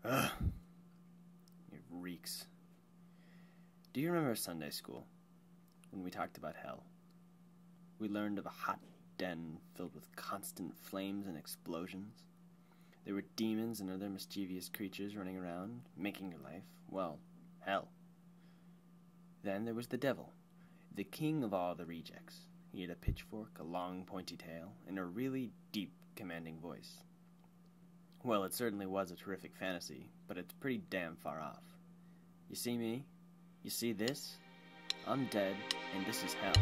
Ugh. It reeks. Do you remember Sunday school, when we talked about hell? We learned of a hot den filled with constant flames and explosions. There were demons and other mischievous creatures running around, making your life, well, hell. Then there was the devil, the king of all the rejects. He had a pitchfork, a long pointy tail, and a really deep, commanding voice. Well, it certainly was a terrific fantasy, but it's pretty damn far off. You see me? You see this? I'm dead, and this is hell.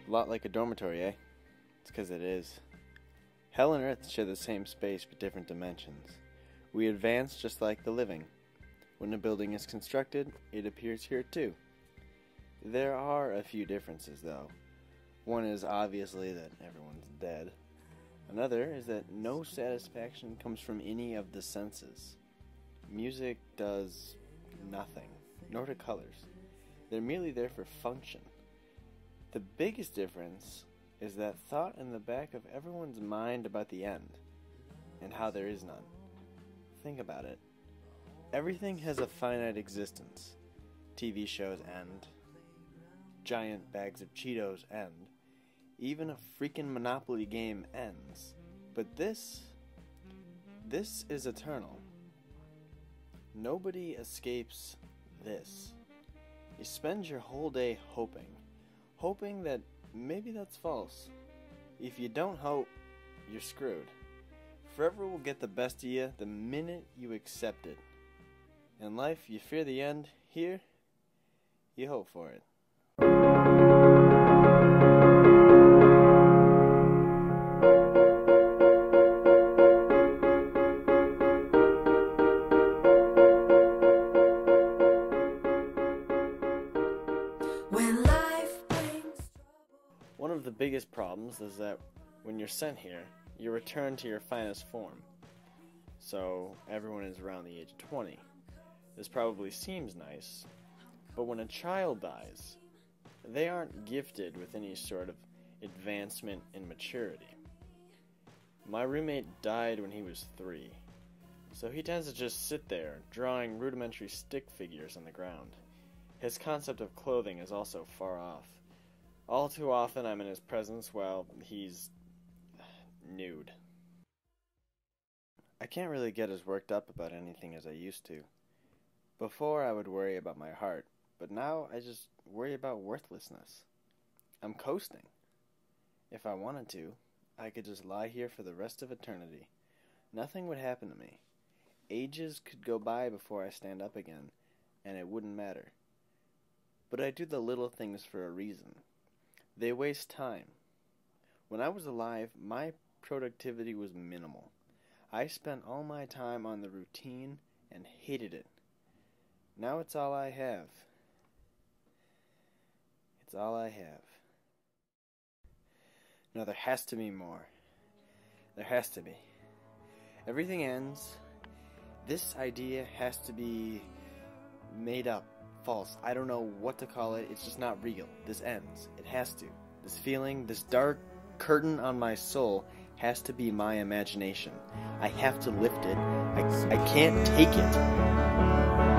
A lot like a dormitory, eh? It's because it is. Hell and Earth share the same space but different dimensions. We advance just like the living. When a building is constructed, it appears here too. There are a few differences, though. One is obviously that everyone's dead. Another is that no satisfaction comes from any of the senses. Music does nothing, nor do colors. They're merely there for function. The biggest difference is that thought in the back of everyone's mind about the end, and how there is none. Think about it. Everything has a finite existence. TV shows end. Giant bags of Cheetos end. Even a freaking Monopoly game ends. But this is eternal. Nobody escapes this. You spend your whole day hoping that maybe that's false. If you don't hope, you're screwed. Forever will get the best of you the minute you accept it. In life, you fear the end. Here, you hope for it. One of the biggest problems is that when you're sent here, you're returned to your finest form. So everyone is around the age of 20. This probably seems nice, but when a child dies, they aren't gifted with any sort of advancement in maturity. My roommate died when he was 3, so he tends to just sit there, drawing rudimentary stick figures on the ground. His concept of clothing is also far off. All too often I'm in his presence while he's nude. I can't really get as worked up about anything as I used to. Before I would worry about my heart, but now I just worry about worthlessness. I'm coasting. If I wanted to, I could just lie here for the rest of eternity. Nothing would happen to me. Ages could go by before I stand up again, and it wouldn't matter. But I do the little things for a reason. They waste time. When I was alive, my productivity was minimal. I spent all my time on the routine and hated it. Now it's all I have. It's all I have. No, there has to be more. There has to be. Everything ends. This idea has to be made up, false. I don't know what to call it. It's just not real. This ends. It has to. This feeling, this dark curtain on my soul has to be my imagination. I have to lift it. I can't take it.